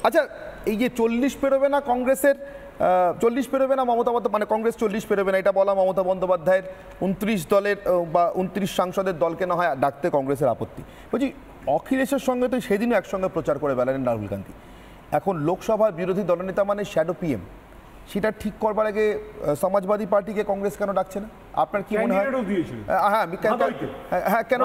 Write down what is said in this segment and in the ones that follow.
আচ্ছা, এই যে 40 পেরোবে না কংগ্রেসের, 40 পেরোবে না মমতা বন্দ্যোপাধ্যায়, মানে কংগ্রেস 40 পেরোবে না এটা বলা মমতা বন্দ্যোপাধ্যায়ের 29 দলের বা 29 সাংসদের দলকে না হয় ডাকতে কংগ্রেসের আপত্তি। বলছি অখিলেশের সঙ্গে তো সেদিনও একসঙ্গে প্রচার করে বেড়ালেন রাহুল গান্ধী। এখন লোকসভার বিরোধী দলনেতা মানে শ্যাডো পিএম, সেটা ঠিক করবার আগে সমাজবাদী পার্টিকে কংগ্রেস কেন ডাকছে না? আপনার কি মনে হয়? হ্যাঁ, কেন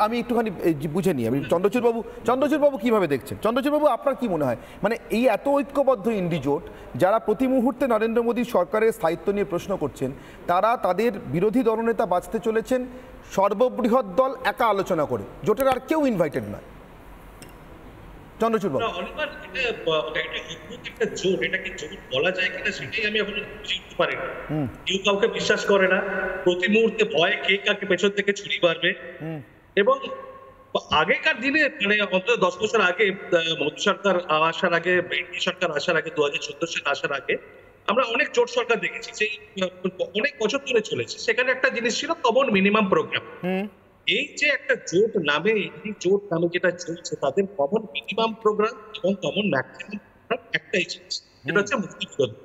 আমি একটুখানি বুঝে নিই। আমি চন্দ্রচূড়বাবু কিভাবে দেখছেন? চন্দ্রচূড়বাবু আপনার কি মনে হয়, মানে এই এত ঐক্যবদ্ধ ইন্ডিজোট যারা প্রতি মুহূর্তে নরেন্দ্র মোদী সরকারের স্থায়িত্ব নিয়ে প্রশ্ন করছেন, তারা তাদের বিরোধী দলনেতা বাঁচতে চলেছেন সর্ববৃহৎ দল একা আলোচনা করে, জোটের আর কেউ ইনভাইটেড নয়। চন্দ্রচূড়বাবু, একটা জোট, এটাকে জোট বলা যায় কিনা সেটাই আমি এখন বুঝতে পারি না। কেউ কাউকে বিশ্বাস করে না, প্রতি মুহূর্তে ভয়ে কে কাকে পেছন থেকে ছুরি মারবে। এবং আগেকার দিনে মানে অন্তত 10 বছর আগে মোদী সরকার আসার আগে, এনডি সরকার আসার আগে, 2014 সালে আসার আগে আমরা অনেক জোট সরকার দেখেছি, সেই অনেক বছর ধরে চলেছে। সেখানে একটা জিনিস ছিল কমন মিনিমাম প্রোগ্রাম। এই যে একটা জোট নামে, এই জোট নামে যেটা চলছে, তাদের কমন মিনিমাম প্রোগ্রাম এবং কমন ম্যাক্সিমাম প্রোগ্রাম একটাই চলছে, যেটা হচ্ছে মুক্তি বিরোধী।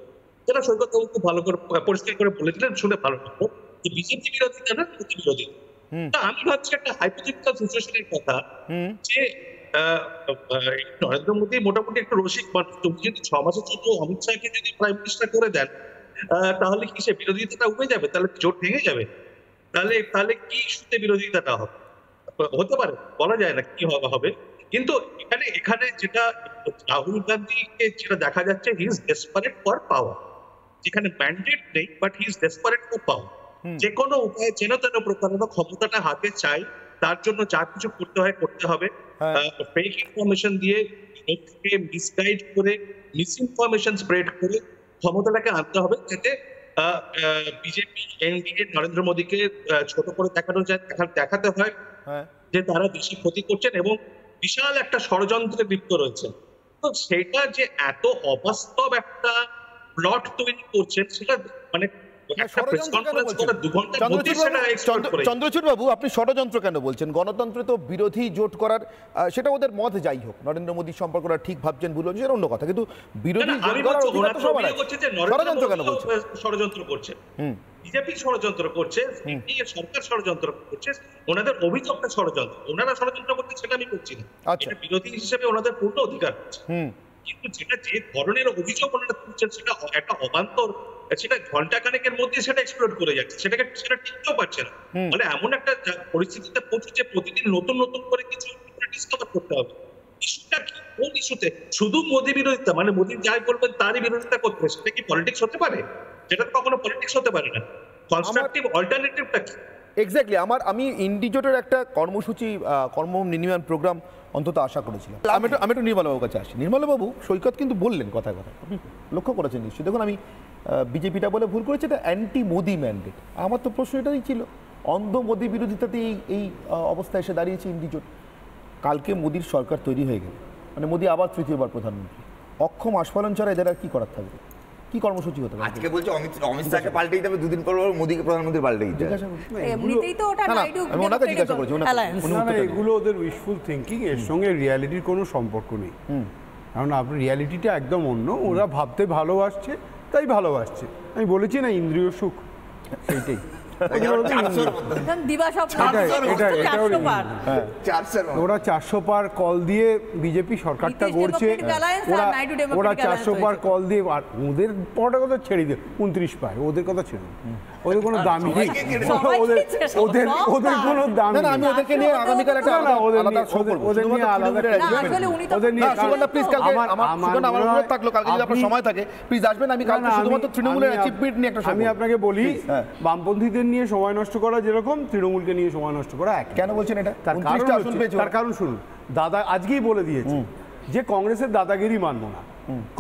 যেটা সৈকত বাবু খুব ভালো করে পরিষ্কার করে বলেছিলেন, শুনে ভালো লাগলো যে বিজেপি বিরোধী না, মুক্তি বিরোধী। আমি ভাবছি একটা হাইপোথেটিক্যাল সিচুয়েশনের কথা, যে নরেন্দ্র মোদী মোটামুটি একটা রসিক মানুষ। তুমি যদি 6 মাসের জন্য অমিত শাহকে যদি প্রাইম মিনিস্টার করে দেন, তাহলে কি সে বিরোধিতাটা উঠে যাবে? তাহলে জোট ভেঙে যাবে? তাহলে কি ইস্যুতে বিরোধিতাটা হতে পারে, বলা যায় না কি হবে। কিন্তু এখানে যেটা রাহুল গান্ধীকে যেটা দেখা যাচ্ছে, হি ইজ ডেসপারেট ফর পাওয়ার। যেখানে ম্যান্ডেট নেই, but he is desperate for পাওয়ার। যে কোনো উপায়ে যেন তেন প্রকারের ক্ষমতাটা হাতে চাই, তার জন্য যা কিছু করতে হয় করতে হবে। ফেক ইনফরমেশন দিয়ে, লোককে মিসগাইড করে, মিসইনফরমেশন স্প্রেড করে ক্ষমতাটাকে আনতে হবে, যাতে বিজেপি, এনডিএ, নরেন্দ্র মোদীকে ছোট করে দেখাতে হয় যে তারা বেশি ক্ষতি করছেন এবং বিশাল একটা ষড়যন্ত্রে লিপ্ত রয়েছে। তো সেটা যে এত অবাস্তব একটা প্লট তৈরি করছেন, সেটা মানে চন্দ্রচূড় বাবু, আপনি ষড়যন্ত্র কেন বলছেন? গণতন্ত্রে তো বিরোধী জোট করার, সেটা ওদের মত যাই হোক, নরেন্দ্র মোদীর সম্পর্কটা ঠিক ভাবছেন ভুল হচ্ছে, অন্য কথা, কিন্তু বিরোধী ষড়যন্ত্র কেন বলছেন? ষড়যন্ত্র করছে বিজেপি, ষড়যন্ত্র করছে সরকার, ষড়যন্ত্র করছে, ওনাদের অভিযোগটা ষড়যন্ত্র। ওনারা ষড়যন্ত্র করতে, সেটা আমি করছি না, এটা বিরোধী হিসেবে ওনাদের পূর্ণ অধিকার আছে। কিন্তু যেটা যে ধরনের অভিযোগ ওনারা তুলছেন, সেটা একটা অবান্তর, সেটা ঘন্টা খানেকের মধ্যে সেটা এক্সপ্লোড করে যাচ্ছে, সেটা টিকতেও পারছে না। মানে এমন একটা পরিস্থিতিতে পৌঁছেছে, প্রতিদিন নতুন নতুন করে কিছু ডিসকভার করতে হবে। ইস্যুটা কি, কোন ইস্যুতে? শুধু মোদী বিরোধিতা, মানে মোদী যাই বলবেন তারই বিরোধিতা করতে হবে, সেটা কি পলিটিক্স হতে পারে? যেটা তো কখনো পলিটিক্স হতে পারে না। কনস্ট্রাকটিভ অল্টারনেটিভটা কি? এক্স্যাক্টলি, আমি ইন্ডিজোটের একটা কর্মসূচি, কর্ম মিনিমাম প্রোগ্রাম অন্তত আশা করেছিলাম। আমি একটু নির্মলবাবুর কাছে আসি। নির্মলবাবু, সৈকত কিন্তু বললেন কথায় কথায়, আপনি লক্ষ্য করেছেন নিশ্চয়ই। দেখুন, আমি বিজেপিটা বলে ভুল করেছি, এটা অ্যান্টি মোদি ম্যান্ডেট। আমার তো প্রশ্ন এটাই ছিল, অন্ধ মোদি বিরোধিতাতেই এই অবস্থায় এসে দাঁড়িয়েছে ইন্ডিজোট। কালকে মোদির সরকার তৈরি হয়ে গেল, মানে মোদি আবার তৃতীয়বার প্রধানমন্ত্রী, অক্ষম আস্ফালন ছাড়া এদের আর কি করার থাকবে? কি কর্মসূচি হতে পারে? আজকে বলছে অমিত শাহকে পাল্টে দিতে হবে, দুদিন পর মোদীকে প্রধানমন্ত্রী পাল্টে দিতে হবে। এগুলো ওদের উইশফুল থিঙ্কিং, এর সঙ্গে রিয়ালিটির কোনো সম্পর্ক নেই। কারণ আপনার রিয়ালিটিটা একদম অন্য। ওরা ভাবতে ভালোবাসছে, তাই ভালোবাসছে। আমি বলেছি না, ইন্দ্রিয় সুখ, সেইটাই। ওরা 400 পার কল দিয়ে বিজেপি সরকারটা গড়ছে, ওরা 400 পার কল দিয়ে, আর ওদের পরের কথা ছেড়ে দিয়ে 29 পায়, ওদের কথা ছেড়ে, ওদের কোনো দামি নেই, ওদের কোনো দাম নেই। আমি ওদেরকে নিয়ে আগামীকাল একটা ওদের নিয়ে সময় থাকে, প্লিজ আসবেন। আমি কালকে শুধুমাত্র তৃণমূলের অ্যাচিভমেন্ট নিয়ে একটা, আমি আপনাকে বলি, বামপন্থীদের নিয়ে সময় নষ্ট করা যেরকম, তৃণমূলকে নিয়ে সময় নষ্ট করা এক। কেন বলছেন এটা? তার কারণ শুনুন, দাদা আজকেই বলে দিয়েছে যে কংগ্রেসের দাদাগিরি মানবো না।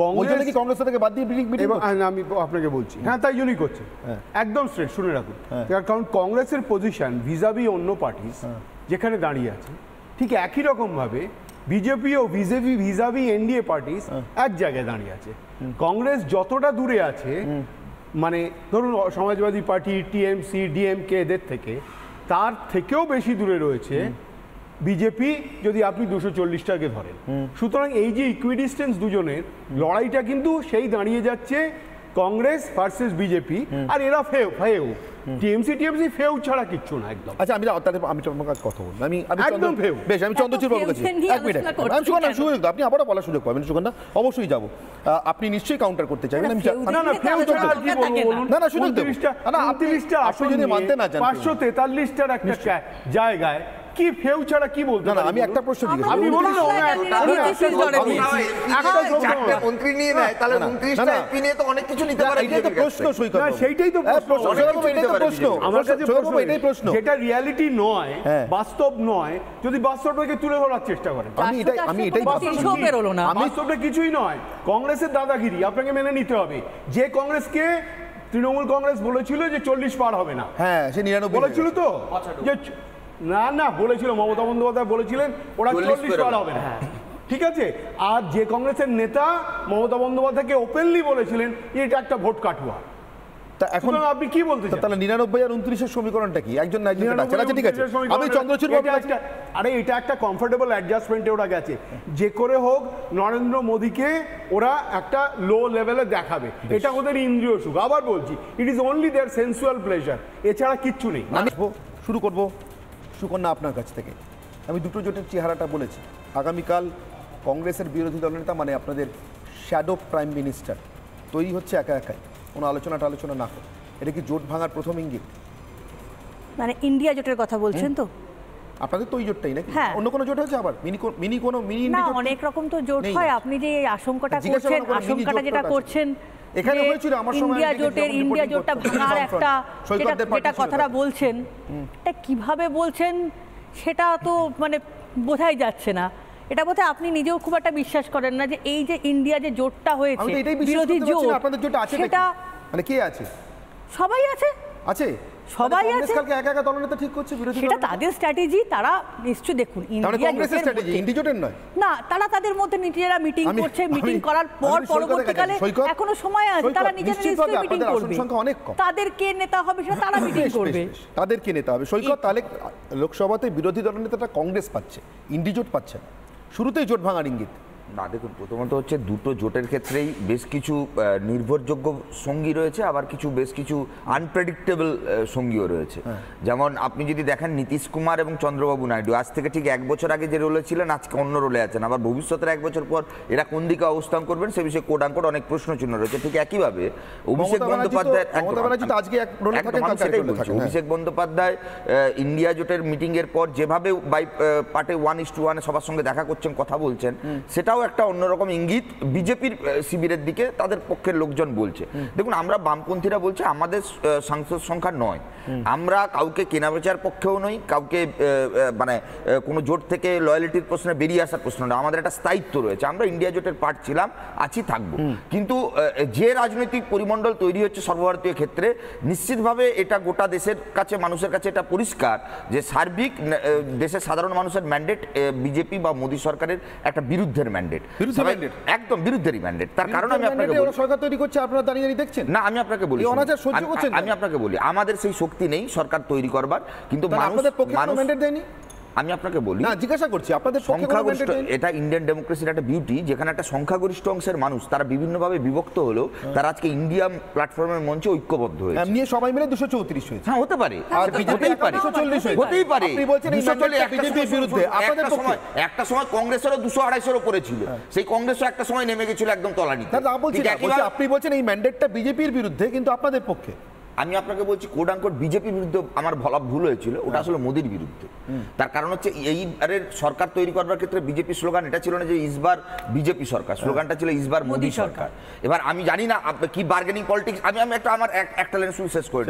কংগ্রেস থেকে বাদ দিয়ে আমি আপনাকে বলছি, হ্যাঁ, তাই জন্যই করছে, একদম স্ট্রেট, শুনে রাখুন। কারণ কংগ্রেসের পজিশন ভিজাভি অন্য পার্টি যেখানে দাঁড়িয়ে আছে, ঠিক একই রকম ভাবে বিজেপিও ভিজাভি এনডিএ পার্টি এক জায়গায় দাঁড়িয়ে আছে। কংগ্রেস যতটা দূরে আছে, মানে ধরুন সমাজবাদী পার্টি, টিএমসি, ডিএমকে এদের থেকে, তার থেকেও বেশি দূরে রয়েছে বিজেপি যদি আপনি 240টাকে ধরেন, সুতরাং এই যে ইকুইডিস্টেন্স দুজনের লড়াইটা কিন্তু সেই দাঁড়িয়ে যাচ্ছে কংগ্রেস ভার্সেস বিজেপি, আর এরা ফেউ টিএমসি ফেউ ছাড়া কিচ্ছু না একদম। আচ্ছা আমি তোমার কাছে কথা বলবো, আমি একদম ফেউ। বেশ, আমি চন্দ্রচূড় বাবুর কাছে এক মিনিট, আমি সুযোগ আপনি আবারও বলার সুযোগ পাবেন সুগন্ধা, অবশ্যই যাবো। আপনি নিশ্চয়ই কাউন্টার করতে চাইবেন। আমি না ফেউ ছাড়া আর কি বলবো বলুন? না সুযোগ দেবো। 29টা আপনি যদি মানতে না চান 543টার একটা জায়গায় কি ফেউ ছাড়া কি বলতে? না আমি একটা প্রশ্ন জিজ্ঞেস আমি বলুন চারটে মন্ত্রী নিয়ে নেয়, তাহলে 29টা এমপি নিয়ে তো অনেক কিছু নিতে পারে। এইটাই তো প্রশ্ন সৈকত, সেইটাই তো প্রশ্ন। আমার কাছে এটাই প্রশ্ন, যেটা রিয়ালিটি নয়, বাস্তব নয়, যদি বাস্তবটাকে তুলে ধরার চেষ্টা করেন। আমি এটাই বাস্তবটা কিছুই নয়, কংগ্রেসের দাদাগিরি আপনাকে মেনে নিতে হবে। যে কংগ্রেসকে তৃণমূল কংগ্রেস বলেছিল যে 40 পার হবে না, হ্যাঁ সে 99 বলেছিল তো, যে না বলেছিল, মমতা বন্দ্যোপাধ্যায় বলেছিলেন ওরা 40 পার হবে না, ঠিক আছে। আর যে কংগ্রেসের নেতা মমতা বন্দ্যোপাধ্যায়কে ওপেনলি বলেছিলেন এটা একটা ভোট কাটুয়া, তা এখন আপনি কি বলতে চান? তাহলে 99 আর 29 সমীকরণটা কি? একজন না একজন কাছে। আচ্ছা ঠিক আছে, আমি চন্দ্রচূড় বাবু আরে এটা একটা কমফোর্টেবল অ্যাডজাস্টমেন্টে ওরা গেছে, যে করে হোক নরেন্দ্র মোদীকে ওরা একটা লো লেভেলে দেখাবে, এটা ওদের ইন্দ্রিয় সুখ। আবার বলছি, it is only their sensual pleasure, এছাড়া কিচ্ছু নেই। আমি শুরু করব সুকন্যা আপনার কাছ থেকে। আমি দুটো জোটের চেহারাটা বলেছি। আগামীকাল কংগ্রেসের বিরোধী দলনেতা মানে আপনাদের শ্যাডো প্রাইম মিনিস্টার তৈরি হচ্ছে একা একাই, কোনো আলোচনা না করে। এটা কি জোট ভাঙার প্রথম ইঙ্গিত? মানে ইন্ডিয়া জোটের কথা বলছেন তো? আপনাদের তো ওই জোটটাই নাকি? হ্যাঁ। অন্য কোনো জোট হচ্ছে আবার? মিনি না, অনেক রকম তো জোট হয়। আপনি যে আশঙ্কাটা যেটা করছেন এখানে হয়েছিল আমার সময়, ইন্ডিয়া জোটটা ভাঙার একটা যেটা কথাটা বলছেন, এটা কিভাবে বলছেন সেটা তো মানে বোঝাই যাচ্ছে না। এটা বোধহয় আপনি নিজেও খুব একটা বিশ্বাস করেন না যে এই যে ইন্ডিয়া যে জোটটা হয়েছে বিরোধী জোট, আপনাদের জোট আছে সেটা মানে কে আছে? সবাই আছে, সবাই আছে। কালকে একা একা দলনেতা ঠিক করছে বিরোধী, সেটা তাদের স্ট্র্যাটেজি। তারা নিশ্চয়ই দেখুন, কংগ্রেসের স্ট্র্যাটেজি, ইন্ডিয়া জোটের নয়। না, তারা তাদের মধ্যে নিজেরা মিটিং করছে, মিটিং করার পর পরবর্তীকালে এখনো সময় আছে, তারা নিজেরা নিশ্চয়ই মিটিং করবে। তাদের কে নেতা হবে সেটা তারা মিটিং করবে, তাদের কে নেতা হবে। সৈকত, তাহলে লোকসভাতে বিরোধী দলনেতাটা কংগ্রেস পাচ্ছে, ইন্ডি জোট পাচ্ছে না, শুরুতেই জোট ভাঙার ইঙ্গিত। না দেখুন, প্রথমত হচ্ছে দুটো জোটের ক্ষেত্রেই বেশ কিছু নির্ভরযোগ্য সঙ্গী রয়েছে, আবার বেশ কিছু আনপ্রেডিক্টেবল সঙ্গীও রয়েছে। যেমন আপনি যদি দেখেন নীতিশ কুমার এবং চন্দ্রবাবু নাইডু আজ থেকে ঠিক 1 বছর আগে যে রোলে ছিলেন আজকে অন্য রোলে আছেন, আবার ভবিষ্যতের 1 বছর পর এরা কোন দিকে অবস্থান করবেন সে বিষয়ে কোড আনকোড অনেক প্রশ্ন চিহ্ন রয়েছে। ঠিক একইভাবে অভিষেক বন্দ্যোপাধ্যায় ইন্ডিয়া জোটের মিটিং এর পর যেভাবে বাই পার্টে 1:1 সবার সঙ্গে দেখা করছেন, কথা বলছেন, সেটাও একটা অন্যরকম ইঙ্গিত বিজেপির শিবিরের দিকে তাদের পক্ষের লোকজন বলছে। দেখুন, আমরা বামপন্থীরা বলছি আমাদের সাংসদ সংখ্যা 9, আমরা কাউকে কেনাবেচার পক্ষেও নই, কাউকে মানে কোনো জোট থেকে লয়ালিটির প্রশ্নে বেরিয়ে আসার প্রশ্ন নয়। আমাদের একটা স্থায়িত্ব রয়েছে, আমরা ইন্ডিয়া জোটের পার্ট ছিলাম, আছি, থাকবো। কিন্তু যে রাজনৈতিক পরিমণ্ডল তৈরি হচ্ছে সর্বভারতীয় ক্ষেত্রে, নিশ্চিতভাবে এটা গোটা দেশের কাছে, মানুষের কাছে এটা পরিষ্কার যে সার্বিক দেশের সাধারণ মানুষের ম্যান্ডেট বিজেপি বা মোদী সরকারের একটা বিরুদ্ধের ম্যান্ডেট, একদম বিরুদ্ধেরই ম্যান্ডেট। তার কারণ আমি আপনাকে বলি, সরকার তৈরি করছে, আপনারা দাঁড়িয়ে দেখছেন না। আমি আপনাকে বলি, আমি আপনাকে বলি, আমাদের সেই শক্তি নেই সরকার তৈরি করবার, কিন্তু আপনাদের পক্ষে কোনো ম্যান্ডেট দেয়নি। আমি আপনাকে বলি, না জিজ্ঞাসা করছি, আপনাদের সংখ্যাগরিষ্ঠ, এটা ইন্ডিয়ান ডেমোক্রেসির একটা বিউটি, যেখানে একটা সংখ্যাগরিষ্ঠ অংশের মানুষ তারা বিভিন্নভাবে বিভক্ত হলেও তারা আজকে ইন্ডিয়া প্ল্যাটফর্মের মঞ্চে ঐক্যবদ্ধ হয়েছে। এমনি সবাই মিলে 234 হয়েছে। হ্যাঁ, হতে পারে, আর বিজেপি 240 হয়েছে, হতেই পারে। আপনি বলছেন এই ম্যান্ডেটটা বিজেপির বিরুদ্ধে, আপনাদের পক্ষে একটা সময় কংগ্রেসেরও 200-250 উপরে ছিল, সেই কংগ্রেসও একটা সময় নেমে গেছিল একদম তলানিতে। আপনি বলছেন এই ম্যান্ডেটটা বিজেপির বিরুদ্ধে, কিন্তু আপনাদের পক্ষে। আমি আপনাকে বলছি কোড আনকোড বিজেপির বিরুদ্ধে আমার বলা ভুল হয়েছিল, ওটা আসলে মোদির বিরুদ্ধে। তার কারণ হচ্ছে এইবারের সরকার তৈরি করবার ক্ষেত্রে বিজেপি স্লোগান এটা ছিল না যে ইসবার বিজেপি সরকার, স্লোগানটা ছিল ইসবার মোদি সরকার। এবার আমি জানি না কি বার্গেনিং পলিটিক্স, আমি একটা লাইন শুনে শেষ করে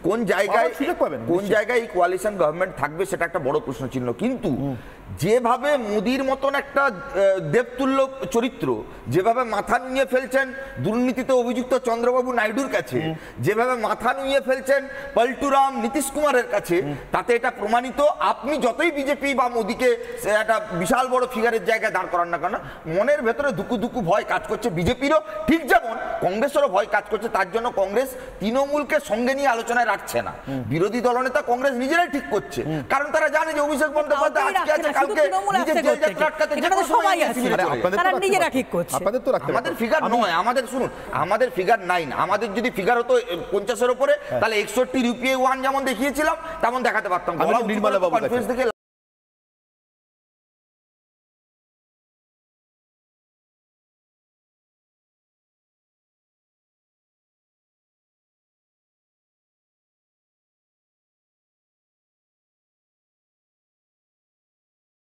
কোন জায়গায় এই কোয়ালিশন গভর্নমেন্ট থাকবে সেটা একটা বড় প্রশ্ন চিহ্ন। কিন্তু যেভাবে মোদির মতন একটা দেবতুল্য চরিত্র যেভাবে মাথা নুয়ে ফেলছেন দুর্নীতিতে অভিযুক্ত চন্দ্রবাবু নাইডুর কাছে, যেভাবে মাথা নুয়ে ফেলছেন পল্টুরাম নীতিশ কুমারের কাছে, তাতে এটা প্রমাণিত আপনি যতই বিজেপি বা মোদিকে একটা বিশাল বড় ফিগারের জায়গায় দাঁড় করান না কেন, মনের ভেতরে দুকু ভয় কাজ করছে বিজেপিরও, ঠিক যেমন কংগ্রেসেরও ভয় কাজ করছে। তার জন্য কংগ্রেস তৃণমূলকে সঙ্গে নিয়ে আলোচনায় রাখছে না, বিরোধী দলনেতা কংগ্রেস নিজেরাই ঠিক করছে, কারণ তারা জানে যে অভিষেক বন্দ্যোপাধ্যায় আজকে আছে কালকে নিজের জেল যাত্রা আটকাতে যে কোনো সময় শিবিরে চলে যায়। তারা নিজেরা ঠিক করছে। আপনাদের তো রাখতে আমাদের ফিগার নয়, আমাদের শুনুন, আমাদের ফিগার 9, আমাদের যদি ফিগার হতো 50-এর উপরে তাহলে 61 ইউপিএ 1 যেমন দেখিয়েছিলাম তেমন দেখাতে পারতাম। নির্মলা বাবু